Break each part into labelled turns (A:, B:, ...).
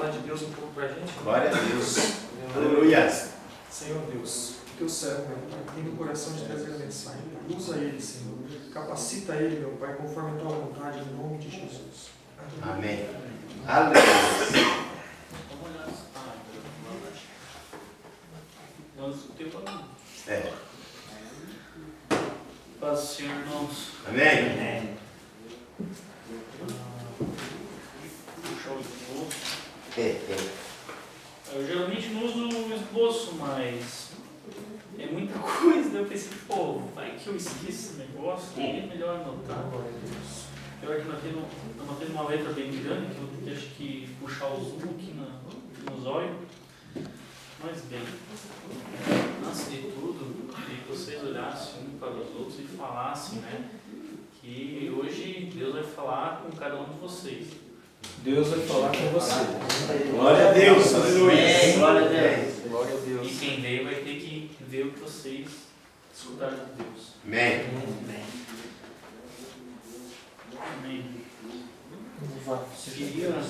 A: falar de Deus um pouco pra gente?
B: Glória a Deus. Aleluia.
A: Senhor Deus, teu servo, meu Pai, tem no coração de trazer a mensagem. Usa ele, Senhor. Capacita ele, meu Pai, conforme a tua vontade, em nome de Jesus.
B: Amém. Aleluia. É.
C: Paz do Senhor, irmãos.
B: Amém.
C: Amém. Puxar o esboço. Eu geralmente não uso o esboço, mas é muita coisa, né? Eu pensei, pô, vai que eu esqueço esse negócio, é melhor anotar. Pior que eu anotei uma letra bem grande, que eu tenho que puxar o zoom aqui nos olhos. Mas bem, antes de tudo, queria que vocês olhassem um para os outros e falassem, né? Que hoje Deus vai falar com cada um de vocês.
A: Deus vai falar com você.
B: Glória a Deus. Aleluia.
C: Glória a Deus.
A: Glória a Deus.
C: E quem veio vai ter que ver o que vocês escutaram de Deus.
B: Amém.
C: Amém. Eu queria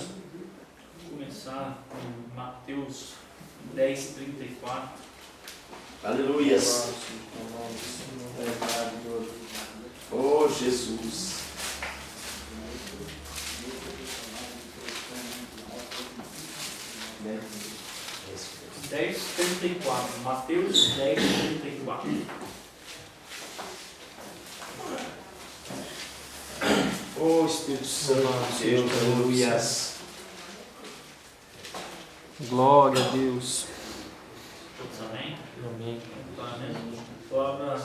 C: começar com Mateus 10:34.
B: Aleluia. Oh, Jesus. Amém.
C: 10:34. Mateus 10:34.
B: Oh, Espírito Santo de Deus. Aleluia.
A: Glória a Deus.
C: Todos amém?
A: Amém.
C: Amém. Palavra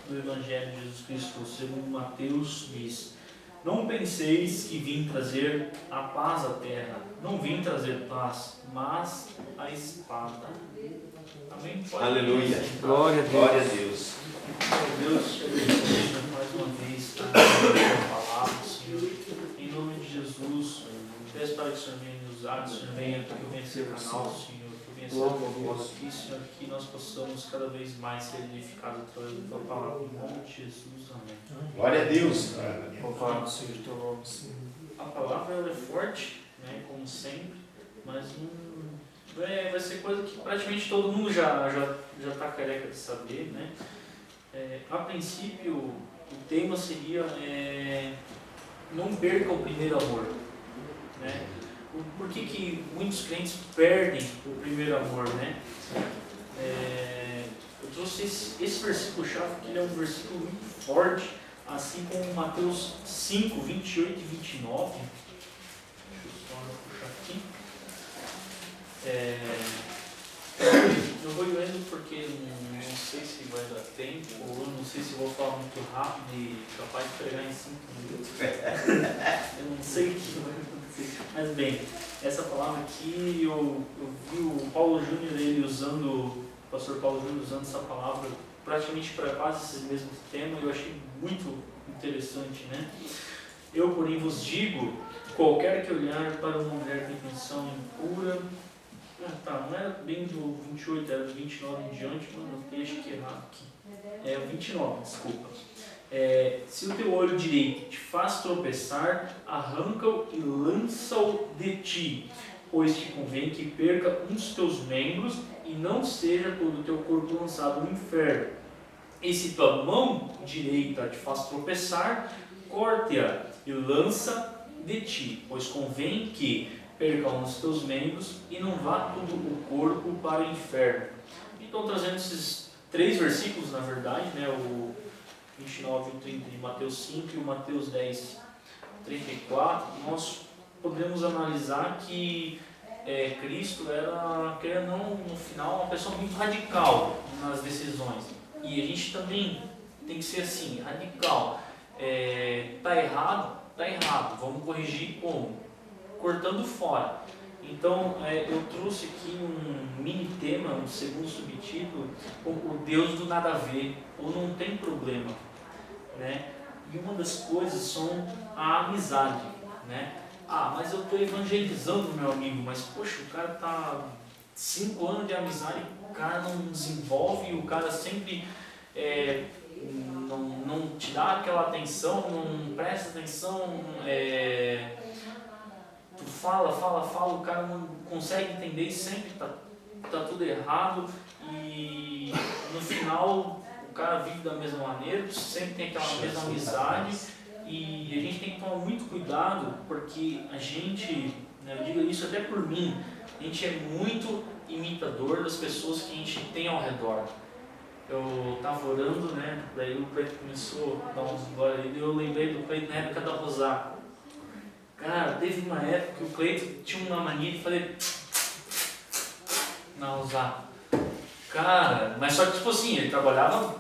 C: do Evangelho de Jesus Cristo, segundo Mateus, diz: Não penseis que vim trazer a paz à terra. Não vim trazer paz, mas a espada. Amém? Pode
B: Aleluia.
C: ir.
A: Glória a Deus.
B: Glória a Deus.
C: Deus te abençoe mais uma vez a palavra, Senhor. Em nome de Jesus, peço para que o Senhor venha nos usar, que o Senhor venha, que eu venha ser canal, Senhor, que eu venha ser voz aqui, Senhor, que nós possamos cada vez mais ser edificados através da tua palavra. Em nome de Jesus, amém.
B: Glória a Deus.
A: Louvado seja o teu nome, Senhor.
C: A palavra ela é forte, né, como sempre, mas vai ser coisa que praticamente todo mundo já está careca de saber, né? A princípio, o tema seria não perca o primeiro amor, né? Por que muitos crentes perdem o primeiro amor, né? Eu trouxe esse versículo chave, que ele é um versículo muito forte, assim como Mateus 5, 28 e 29. Deixa eu só puxar aqui. Eu vou lendo porque não sei se vai dar tempo, ou não sei se vou falar muito rápido e capaz de pegar em 5 minutos. Eu não sei o que vai acontecer. Mas bem, essa palavra aqui, eu vi o Paulo Júnior, o pastor Paulo Júnior usando essa palavra praticamente para quase esse mesmo tema, e eu achei muito interessante, né? Eu, porém, vos digo, qualquer que olhar para uma mulher de intenção impura. Não era bem do 28, era do 29 em diante, mas eu acho que errado aqui. É o 29, desculpa. Se o teu olho direito te faz tropeçar, arranca-o e lança-o de ti, pois te convém que perca um dos teus membros e não seja todo o teu corpo lançado no inferno. E se tua mão direita te faz tropeçar, corte-a e lança de ti, pois convém que perca um dos teus membros e não vá todo o corpo para o inferno. Então, trazendo esses 3 versículos, na verdade, né, o 29 e o 30 de Mateus 5 e o Mateus 10, 34, nós podemos analisar que Cristo era, querendo ou não, no final, uma pessoa muito radical nas decisões. E a gente também tem que ser assim, radical. Tá errado, vamos corrigir como? Cortando fora. Então, eu trouxe aqui um mini tema, um segundo subtítulo, o Deus do nada a ver, ou não tem problema, né? E uma das coisas são a amizade, né? Mas eu estou evangelizando meu amigo, mas poxa, o cara tá 5 anos de amizade, o cara não desenvolve, o cara sempre não te dá aquela atenção, não presta atenção, Tu fala, o cara não consegue entender e sempre tá tudo errado e no final o cara vive da mesma maneira, sempre tem aquela mesma amizade e a gente tem que tomar muito cuidado porque a gente, né, eu digo isso até por mim, a gente é muito imitador das pessoas que a gente tem ao redor. Eu estava orando, né, daí o Cleito começou a dar uns glórias e eu lembrei do Cleito na época da Rosaco. Cara, teve uma época que o Cleito tinha uma mania de fazer na Rosaco. Cara, mas só que tipo assim, ele trabalhava,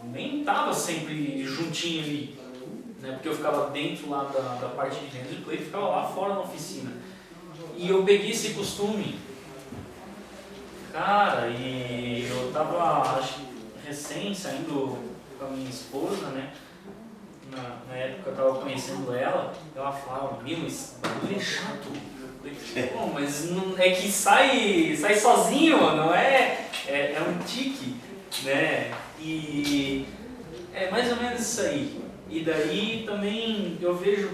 C: nem estava sempre juntinho ali, né, porque eu ficava dentro lá da parte de dentro e o Cleito ficava lá fora na oficina. E eu peguei esse costume. Cara, e eu tava, acho que recém saindo com a minha esposa, né? Na época eu tava conhecendo ela, ela falava, meu, esse bagulho é chato. Eu falei, bom, mas não, é que sai sozinho, não é? É um tique, né? E é mais ou menos isso aí. E daí também eu vejo,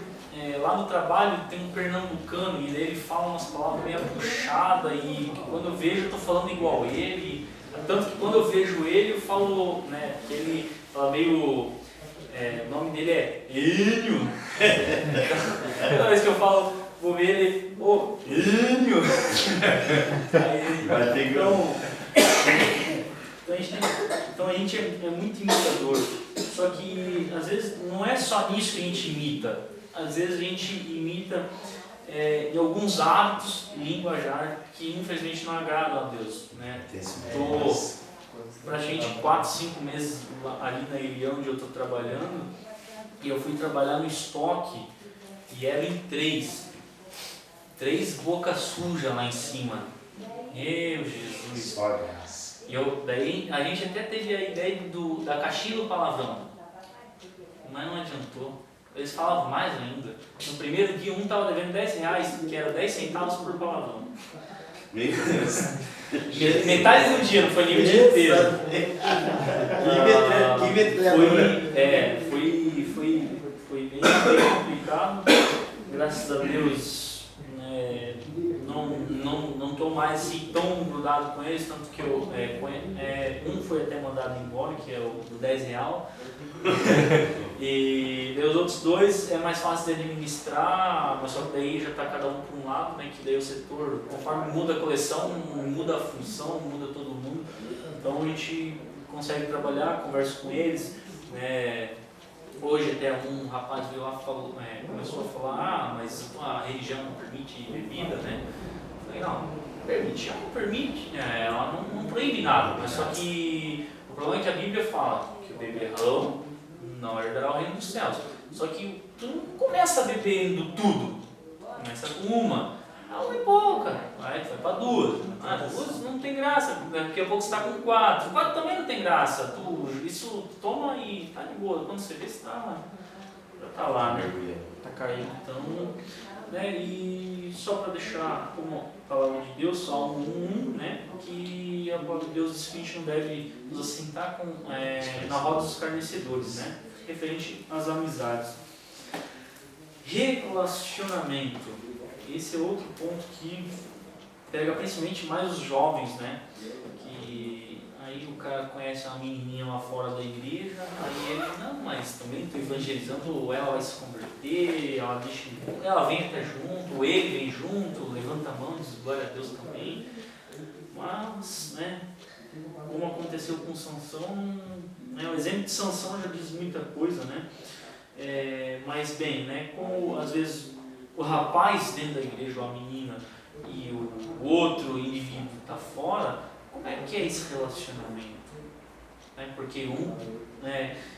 C: lá no trabalho tem um pernambucano e ele fala umas palavras meio puxadas e quando eu vejo eu tô falando igual ele, tanto que quando eu vejo ele eu falo, né, que ele fala meio, o nome dele é Enio. Toda vez que eu falo, vou ver ele, ô, Enio. Então a gente é muito imitador, só que às vezes não é só nisso que a gente imita. Às vezes a gente imita em alguns hábitos e linguajar que infelizmente não agradam a Deus, né? Estou praticamente 4, 5 meses ali na ilha onde eu estou trabalhando e eu fui trabalhar no estoque e eram 3 boca suja lá em cima. Meu Jesus! Daí a gente até teve a ideia da caixinha do palavrão, mas não adiantou. Eles falavam mais ainda. No primeiro dia, um estava devendo R$10, que era 10 centavos por palavrão.
B: Meu Deus.
C: Metade do dia, não foi nem o dia inteiro. Foi bem complicado. Graças a Deus, não estou mais assim, tão grudado com eles, tanto que um foi até mandado embora, que é o do R$10. E os outros 2 é mais fácil de administrar, mas só que daí já está cada um para um lado, né, que daí o setor, conforme muda a coleção, muda a função, muda todo mundo, então a gente consegue trabalhar, conversa com eles, né. Hoje até um rapaz veio lá e começou a falar, mas a religião não permite bebida, né? Eu falei, não, permite, ela não permite, ela não proíbe nada, mas só que o problema é que a Bíblia fala que o beberrão não herdará o reino dos céus. Só que tu não começa bebendo tudo, começa com uma é pouca, vai para 2. 2 não tem graça, daqui a pouco você está com 4. 4 também não tem graça. Isso toma e tá de boa. Quando você vê, você já tá lá, né? Tá caído. Então, né? E só para deixar como a palavra de Deus, Salmo 1, né? Que a palavra de Deus diz que a gente não deve nos assentar na roda dos escarnecedores, né? Referente às amizades. Relacionamento. Esse é outro ponto que pega principalmente mais os jovens, né? Que aí o cara conhece uma menininha lá fora da igreja, aí ele, não, mas também estou evangelizando, ela vai se converter, ela vem até junto, ele vem junto, levanta a mão, diz glória a Deus também. Mas, né, como aconteceu com Sansão, né, o exemplo de Sansão já diz muita coisa, né? Mas bem, né, como às vezes o rapaz dentro da igreja, ou a menina, e o outro indivíduo está fora, como é que é esse relacionamento? Porque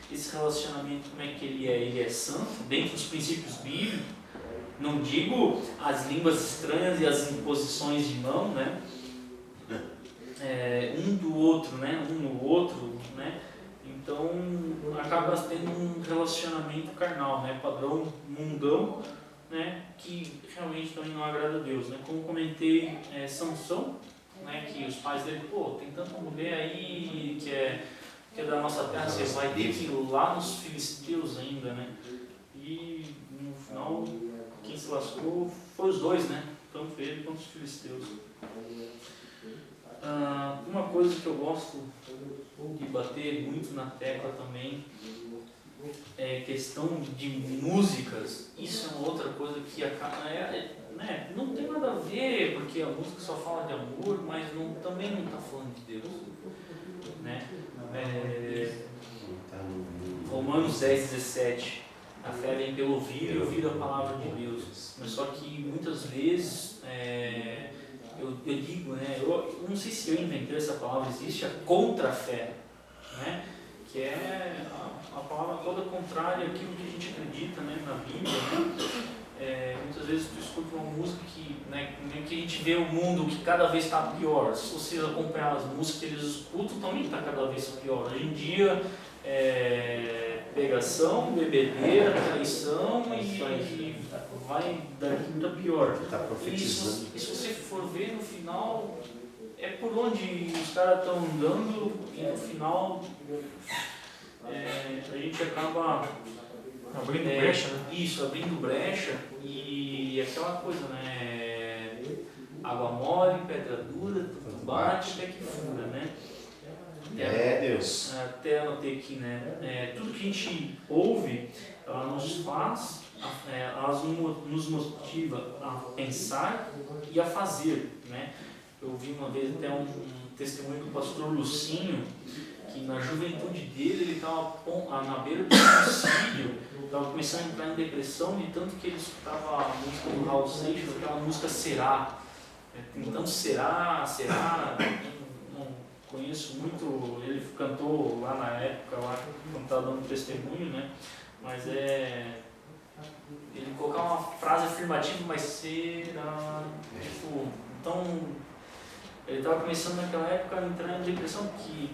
C: esse relacionamento, como é que ele é? Ele é santo, dentro dos princípios bíblicos, não digo as línguas estranhas e as imposições de mão, né? Um do outro, né? Um no outro, né? Então acaba tendo um relacionamento carnal, né? Padrão mundão, né? Que realmente também não agrada a Deus, né? Como comentei, Sansão, né? Que os pais dele, tem tanta mulher aí que é da nossa terra, você vai ter que ir lá nos filisteus ainda, né? E no final, quem se lascou foi os dois, né? Tanto ele quanto os filisteus. Uma coisa que eu gosto de bater muito na tecla também é questão de músicas. Isso é uma outra coisa que né, não tem nada a ver, porque a música só fala de amor, mas também não está falando de Deus. Né? Romanos 10:17. A fé vem pelo ouvir e ouvir a palavra de Deus. Mas só que muitas vezes eu digo, né, eu não sei se eu inventei essa palavra, existe a contra-fé, né, que é a palavra toda contrária àquilo que a gente acredita, né, na Bíblia. Né? Muitas vezes tu escuta uma música que, né, que a gente vê o mundo que cada vez está pior. Se vocês acompanhar as músicas que eles escutam, também está cada vez pior. Hoje em dia, pegação, bebedeira, traição e vai daqui para pior. E se você for ver no final, é por onde os caras estão andando e no final a gente acaba
A: abrindo brecha, né?
C: Isso, abrindo brecha e aquela coisa, né? Água mole, pedra dura, tudo bate até que fura, né?
B: Deus.
C: Até anotei aqui, né? Tudo que a gente ouve, ela nos faz, ela nos motiva a pensar e a fazer, né? Eu vi uma vez até um testemunho do pastor Lucinho, que na juventude dele ele estava na beira do suicídio, estava começando a entrar em depressão de tanto que ele escutava a música do Raul Seixas, aquela música Será. Então Será, não conheço muito, ele cantou lá na época, lá quando estava dando testemunho, né? Mas ele colocava uma frase afirmativa, mas será, tipo, então ele estava começando naquela época a entrar em depressão, porque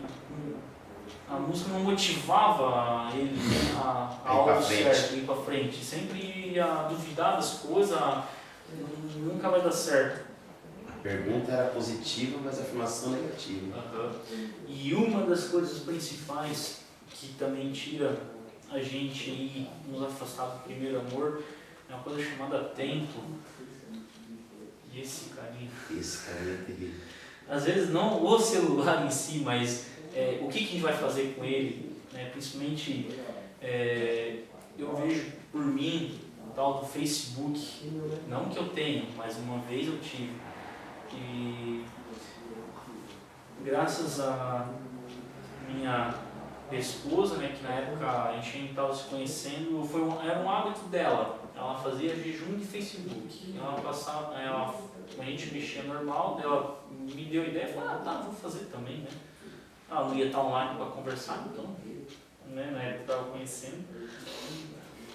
C: a música não motivava ele a algo certo, ir para frente. Sempre ia duvidar das coisas, nunca vai dar certo.
B: A pergunta era positiva, mas a afirmação negativa.
C: E uma das coisas principais que também tira a gente aí, nos afastar do primeiro amor, é uma coisa chamada tempo. E esse carinha
B: é terrível.
C: Às vezes não o celular em si, mas o que a gente vai fazer com ele, né? Principalmente eu vejo por mim o tal do Facebook, não que eu tenha, mas uma vez eu tive, e graças a minha esposa, né, que na época a gente estava se conhecendo, era um hábito dela, ela fazia jejum de Facebook, a gente mexia normal, ela me deu a ideia e falou, tá, vou fazer também, né? Ela não ia estar online para conversar, então, né, na época estava conhecendo,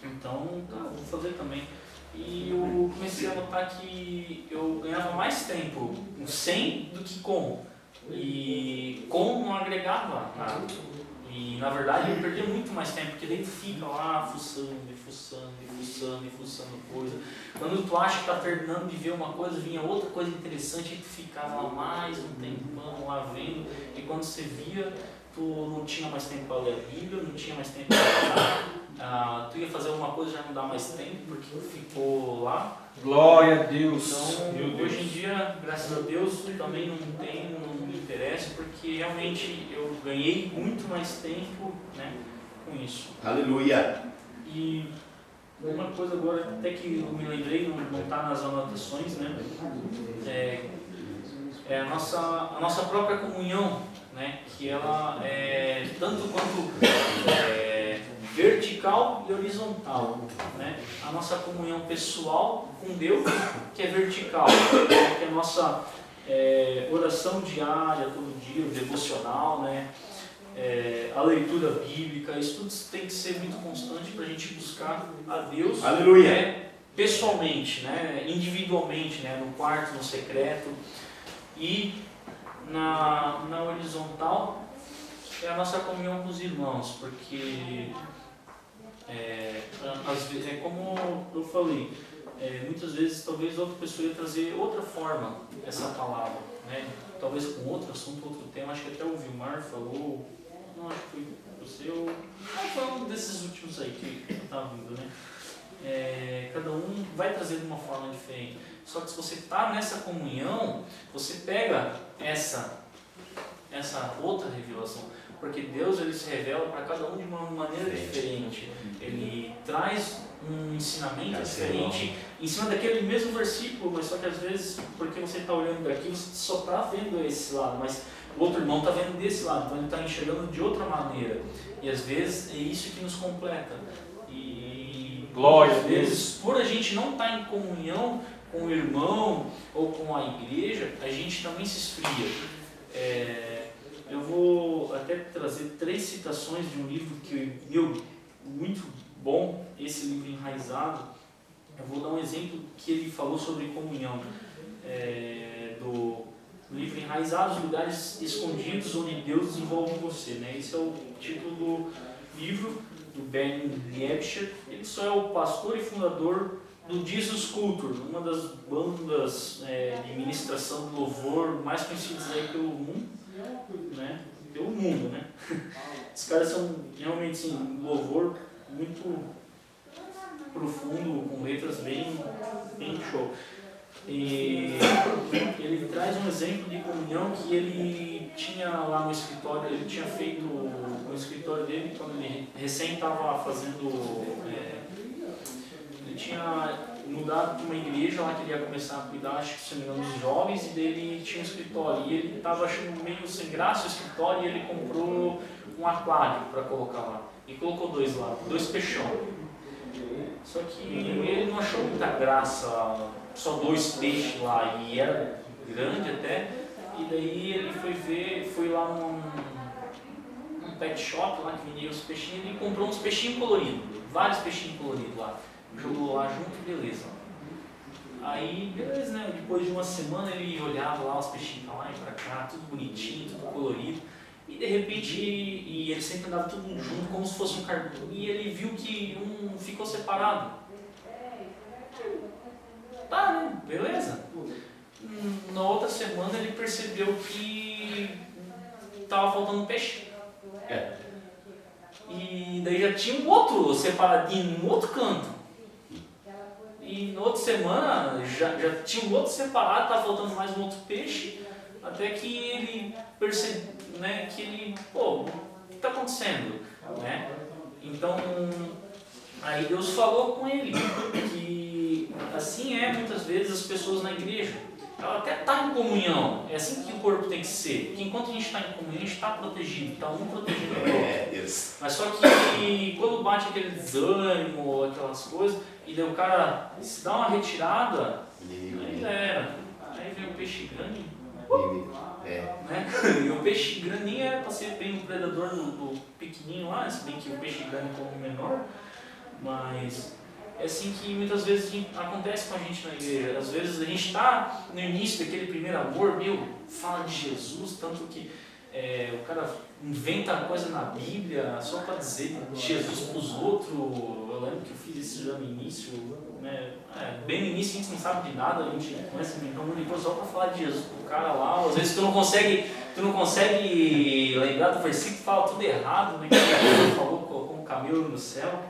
C: então, tá, vou fazer também. E eu comecei a notar que eu ganhava mais tempo sem do que com, e com não agregava nada. E na verdade eu perdi muito mais tempo, porque daí tu fica lá fuçando coisa. Quando tu acha que tá terminando de ver uma coisa, vinha outra coisa interessante, e tu ficava lá mais um tempão lá vendo, e quando você via, tu não tinha mais tempo para ler a Bíblia, não tinha mais tempo para tu ia fazer alguma coisa, já não dá mais tempo, porque tu ficou lá.
A: Glória a Deus.
C: Então, hoje em dia, graças a Deus, também não me interessa, porque realmente eu ganhei muito mais tempo, né, com isso.
B: Aleluia!
C: E uma coisa agora, até que eu me lembrei, não está nas anotações, né, é a nossa própria comunhão, né, que ela é tanto quanto vertical e horizontal, né? A nossa comunhão pessoal com Deus, que é vertical, que é a nossa oração diária, todo dia, o devocional, né? A leitura bíblica, isso tudo tem que ser muito constante para a gente buscar a Deus.
B: Aleluia!
C: Pessoalmente, né? Individualmente, né? No quarto, no secreto. E na horizontal é a nossa comunhão com os irmãos, porque às vezes, como eu falei, muitas vezes talvez outra pessoa ia trazer outra forma essa palavra, né? Talvez com outro assunto, outro tema. Acho que até o Vilmar falou, não, acho que foi você ou foi um desses últimos aí que eu estava vindo, né? cada um vai trazer de uma forma diferente. Só que se você está nessa comunhão, você pega essa outra revelação. Porque Deus ele se revela para cada um de uma maneira diferente. Ele traz um ensinamento diferente em cima daquele mesmo versículo, mas só que às vezes, porque você está olhando daqui, você só está vendo esse lado, mas o outro irmão está vendo desse lado, então ele está enxergando de outra maneira. E às vezes é isso que nos completa. E
B: glória
C: às vezes, por a gente não estar em comunhão com o irmão ou com a igreja, a gente também se esfria. Eu vou até trazer 3 citações de um livro que muito bom, esse livro Enraizado. Eu vou dar um exemplo que ele falou sobre comunhão, do livro Enraizado, os lugares escondidos onde Deus desenvolve você, né? Esse é o título do livro do Ben Liebscher. Ele só é o pastor e fundador do Jesus Culture, uma das bandas de ministração de louvor mais conhecidas aí pelo mundo, né? Pelo mundo, né? Os caras são realmente assim, um louvor muito profundo, com letras bem show. E ele traz um exemplo de comunhão que ele tinha lá no escritório, ele tinha feito no escritório dele quando ele recém estava fazendo, ele tinha mudado para uma igreja lá que ele ia começar a cuidar, acho que se não me engano, dos jovens, e dele tinha um escritório. E ele estava achando meio sem graça o escritório e ele comprou um aquário para colocar lá. E colocou 2 lá, 2 peixão. Só que ele não achou muita graça, só 2 peixes lá, e era grande até. E daí ele foi lá num pet shop lá que vendia os peixinhos, e ele comprou uns peixinhos coloridos, vários peixinhos coloridos lá. Jogou lá junto, beleza. Aí, beleza, né? Depois de uma semana ele olhava lá os peixinhos pra lá e pra cá, tudo bonitinho, tudo colorido. E de repente, e ele sempre andava tudo junto, como se fosse um cartão. E ele viu que um ficou separado. Tá, né? Beleza. Na outra semana ele percebeu que tava faltando um peixe. E daí já tinha um outro separadinho, num outro canto. E na outra semana já tinha um outro separado, estava faltando mais um outro peixe, até que ele percebeu, né, que ele, o que está acontecendo? Né? Então, aí Deus falou com ele, que assim muitas vezes as pessoas na igreja, ela até está em comunhão, é assim que o corpo tem que ser, porque enquanto a gente está em comunhão, a gente está protegido, está um protegendo o outro. Mas só que quando bate aquele desânimo, aquelas coisas, e daí o cara se dá uma retirada, aí já era. Aí vem o peixe grande, né? E o peixe grande nem era para ser bem o predador do pequenininho lá, se bem que o peixe grande como menor, mas é assim que muitas vezes acontece com a gente na igreja. Às vezes a gente está no início daquele primeiro amor, fala de Jesus, tanto que o cara inventa coisa na Bíblia só para dizer de Jesus para os outros. Eu lembro que eu fiz isso já no início, né? Bem no início a gente não sabe de nada, a gente começa a inventar um monte de coisa só para falar de Jesus pro cara lá. Às vezes tu não consegue lembrar do versículo, fala tudo errado, né? Que ele falou, colocou um camelo no céu.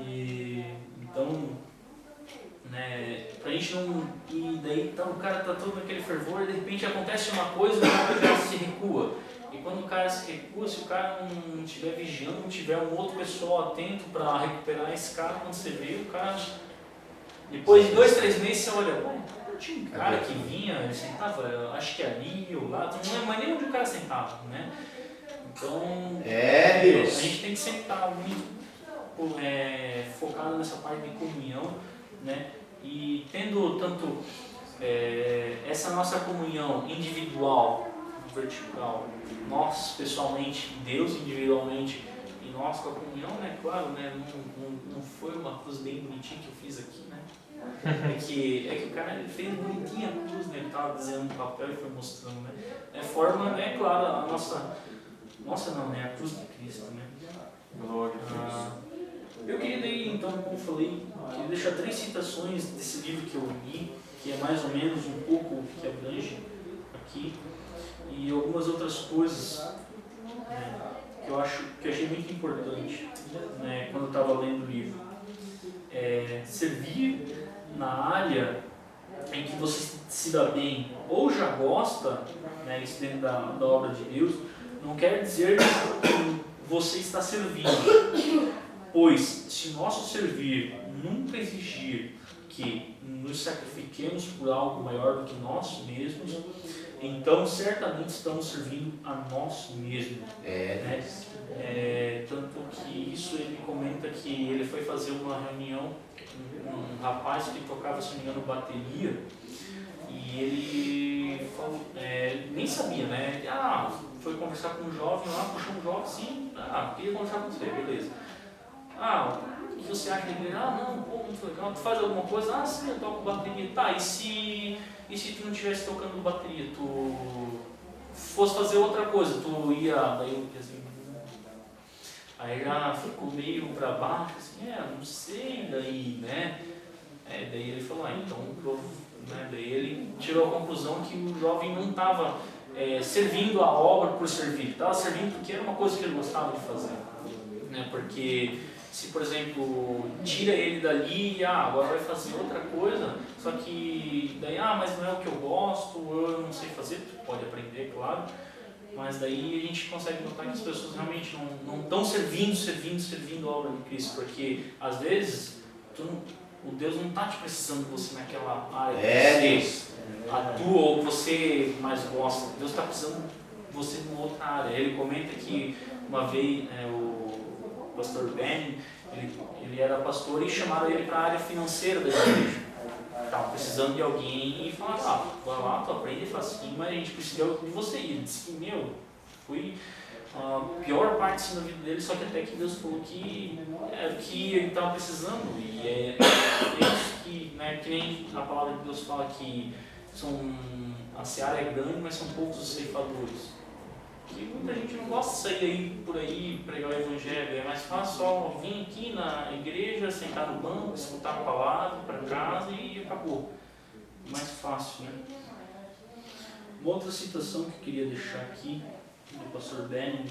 C: E então, né, pra gente não. E daí então, o cara tá todo naquele fervor e de repente acontece uma coisa e o cara já se recua. E quando o cara se recua, se o cara não estiver vigiando, não tiver um outro pessoal atento para recuperar esse cara, quando você vê, o cara. Depois de 2, 3 meses você olha, tinha um cara que vinha, ele sentava, acho que ali ou lá, não é mais nem onde o cara sentava, né? Então a gente tem que sempre estar muito focado nessa parte de comunhão, né? E tendo tanto essa nossa comunhão individual, vertical, nós pessoalmente, Deus individualmente e nós com a comunhão, né? Claro, né? Não foi uma cruz bem bonitinha que eu fiz aqui, né? É que o cara ele fez bonitinha a cruz, né? Ele estava desenhando no papel e foi mostrando, né? Forma, né? Claro, a nossa não, né? A cruz de Cristo, né?
B: Glória a Deus.
C: Eu queria daí, então, como eu falei, queria deixar 3 citações desse livro que eu li, que é mais ou menos um pouco o que abrange aqui, e algumas outras coisas, né, que eu achei muito importante, né, quando eu estava lendo o livro. servir na área em que você se dá bem ou já gosta, né, isso dentro da obra de Deus, não quer dizer que você está servindo. Pois, se nosso servir nunca exigir que nos sacrifiquemos por algo maior do que nós mesmos, então certamente estamos servindo a nós mesmos. Né? Tanto que isso ele comenta que ele foi fazer uma reunião, um rapaz que tocava, se não me engano, bateria, e ele falou, nem sabia, né? Foi conversar com um jovem lá, puxou um jovem assim, queria conversar com você, beleza. O que você acha dele? Não, pô, muito legal. Tu faz alguma coisa? Sim, eu toco bateria. Tá, e se tu não estivesse tocando bateria, tu fosse fazer outra coisa, tu ia, daí eu assim, aí já ficou meio pra baixo, assim, não sei, daí, né? Daí ele falou, então, né? Daí ele tirou a conclusão que o jovem não estava servindo a obra por servir, estava servindo porque era uma coisa que ele gostava de fazer, né? Porque se, por exemplo, tira ele dali e agora vai fazer outra coisa, só que daí, mas não é o que eu gosto, eu não sei fazer, tu pode aprender, claro, mas daí a gente consegue notar que as pessoas realmente não estão servindo a obra de Cristo, porque às vezes o Deus não está te precisando de você naquela área que você atua ou que você mais gosta. Deus está precisando de você numa outra área. Ele comenta que uma vez o pastor Ben, ele era pastor e chamaram ele para a área financeira da igreja. Estava precisando de alguém e falaram, vai lá, tu aprende e faz assim, mas a gente precisa de você. E ele disse que, foi a pior parte da vida dele, só que até que Deus falou que era o que ele estava precisando. E é isso que, né, que nem a palavra de Deus fala que a seara é grande, mas são poucos os ceifadores. Que muita gente não gosta de sair aí por aí pregar o evangelho, é mais fácil só vir aqui na igreja, sentar no banco, escutar a palavra para casa e acabou. Mais fácil, né? Uma outra citação que eu queria deixar aqui do pastor Benny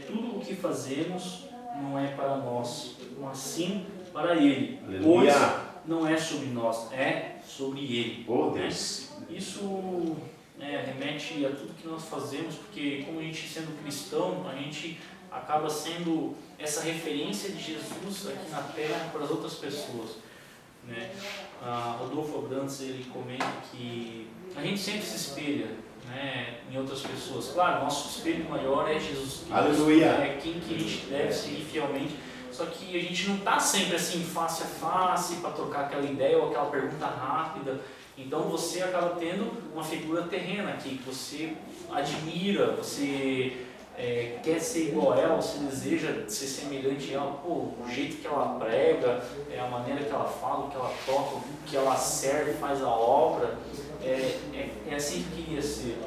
C: tudo o que fazemos não é para nós, mas sim para Ele. Aleluia. Pois não é sobre nós, é sobre Ele.
B: Oh, Deus.
C: Isso remete a tudo que nós fazemos, porque como a gente sendo cristão, a gente acaba sendo essa referência de Jesus aqui na terra para as outras pessoas, né? Rodolfo Abrantes, ele comenta que a gente sempre se espelha, né, em outras pessoas. Claro, nosso espelho maior é Jesus Cristo.
B: Aleluia.
C: É quem que a gente deve seguir fielmente. Só que a gente não está sempre assim face a face para trocar aquela ideia ou aquela pergunta rápida. Então você acaba tendo uma figura terrena aqui que você admira, você quer ser igual a ela, você deseja ser semelhante a ela. O jeito que ela prega, a maneira que ela fala, o que ela toca, o que ela serve, faz a obra, é assim que queria ser,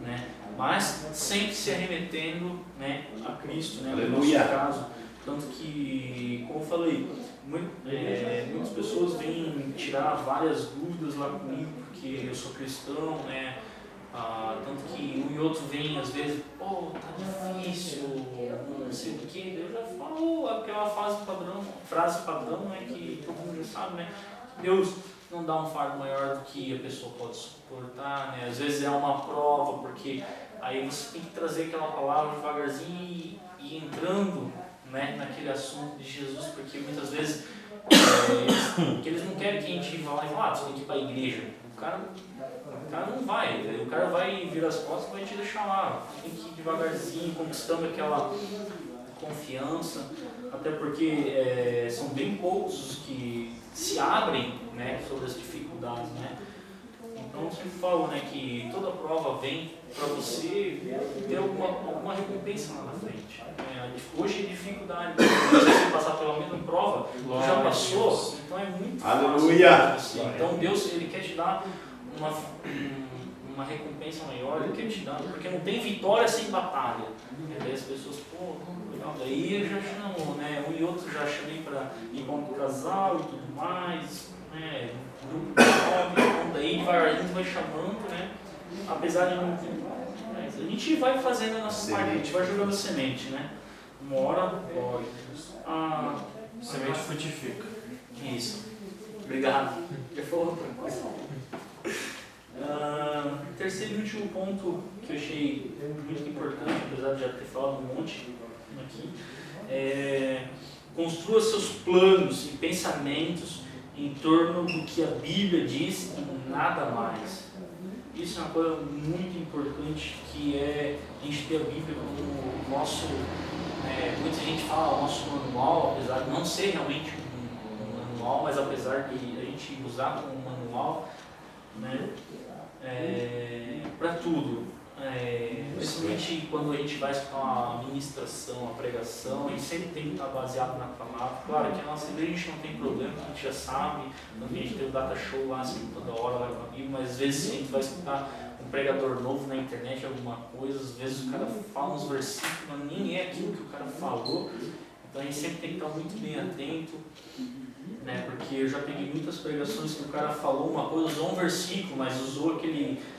C: né? Mas sempre se arremetendo, né, a Cristo, né, no nosso caso. Tanto que, como eu falei, muitas pessoas vêm tirar várias dúvidas lá comigo, porque eu sou cristão, né? Tanto que um e outro vem, às vezes, tá difícil, não sei o que, eu já falo aquela frase padrão, né, que todo mundo já sabe, né? Deus não dá um fardo maior do que a pessoa pode suportar, né? Às vezes é uma prova, porque aí você tem que trazer aquela palavra devagarzinho e entrando, né, naquele assunto de Jesus, porque muitas vezes eles não querem que a gente vá lá e fale, você tem que ir para a igreja. O cara não vai, o cara vai virar as costas e vai te deixar lá. Tem que ir devagarzinho, conquistando aquela confiança, até porque são bem poucos os que se abrem, né, sobre as dificuldades, né? Então eu sempre falo, né, que toda prova vem para você ter alguma recompensa lá na frente. Hoje é dificuldade, se você passar pela mesma prova, já passou, então é muito fácil.
B: Aleluia.
C: Então Deus, Ele quer te dar uma recompensa maior, Ele quer te dar, porque não tem vitória sem batalha. E aí as pessoas, legal, daí eu já chamo, né, um e outro já chamei para ir para um casal e tudo mais, né, grupo de jovens, daí devagarzinho vai chamando, né, apesar de não ter, mas a gente vai fazendo a nossa parte, a gente vai jogando semente, né, uma hora,
A: a semente frutifica.
C: Isso. Obrigado. Já falou outra coisa. Terceiro e último ponto que eu achei muito importante, apesar de já ter falado um monte aqui, construa seus planos e pensamentos em torno do que a Bíblia diz e nada mais. Isso é uma coisa muito importante, que é a gente ter a Bíblia como o nosso, muita gente fala o nosso manual, apesar de não ser realmente um manual, mas apesar de a gente usar como manual, né, para tudo. Principalmente quando a gente vai escutar uma ministração, uma pregação, a gente sempre tem que estar baseado na palavra. Claro que a nossa igreja a gente não tem problema, a gente já sabe, quando a gente tem o data show lá, assim, toda hora vai para a Bíblia, mas às vezes a gente vai escutar um pregador novo na internet, alguma coisa, às vezes o cara fala uns versículos, mas nem é aquilo que o cara falou, então a gente sempre tem que estar muito bem atento. Né, porque eu já peguei muitas pregações que o cara falou uma coisa, usou um versículo, mas usou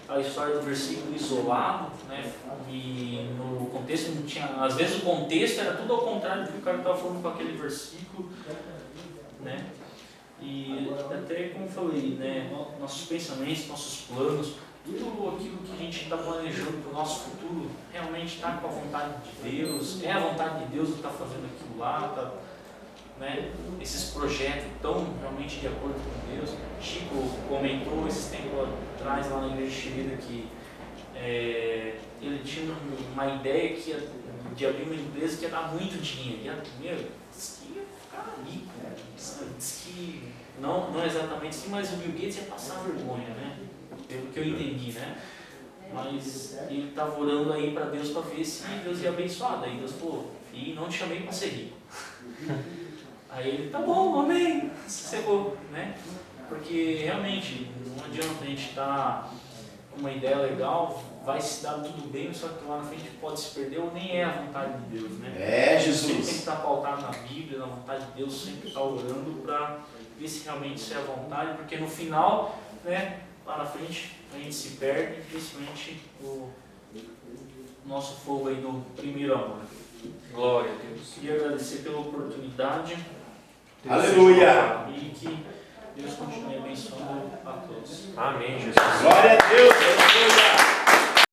C: a história do versículo isolado, né, e no contexto não tinha, às vezes o contexto era tudo ao contrário do que o cara estava falando com aquele versículo, né, e até como eu falei, né, nossos pensamentos, nossos planos, tudo aquilo que a gente está planejando para o nosso futuro, realmente está com a vontade de Deus, é a vontade de Deus que está fazendo aquilo lá, tá, né, esses projetos estão realmente de acordo com Deus. Chico comentou esses tempos atrás lá na igreja chilena que ele tinha uma ideia de abrir uma empresa que ia dar muito dinheiro. Disse que ia ficar rico. Disse que não exatamente assim, mas o Bill Gates ia passar vergonha, né? Pelo que eu entendi, né? Mas ele estava orando aí para Deus para ver se Deus ia abençoar. Daí Deus falou: e não te chamei para ser rico. Aí ele, tá bom, amém, sossegou, né? Porque realmente não adianta a gente estar com uma ideia legal, vai se dar tudo bem, só que lá na frente pode se perder ou nem é a vontade de Deus, né?
B: Jesus.
C: Sempre tem que estar pautado na Bíblia, na vontade de Deus, sempre estar orando para ver se realmente isso é a vontade, porque no final, né, lá na frente a gente se perde, principalmente o nosso fogo aí no primeiro amor.
A: Glória a Deus.
C: Queria agradecer pela oportunidade.
B: Aleluia!
C: E que Deus continue abençoando a todos.
A: Amém, Jesus.
B: Glória a Deus! Aleluia!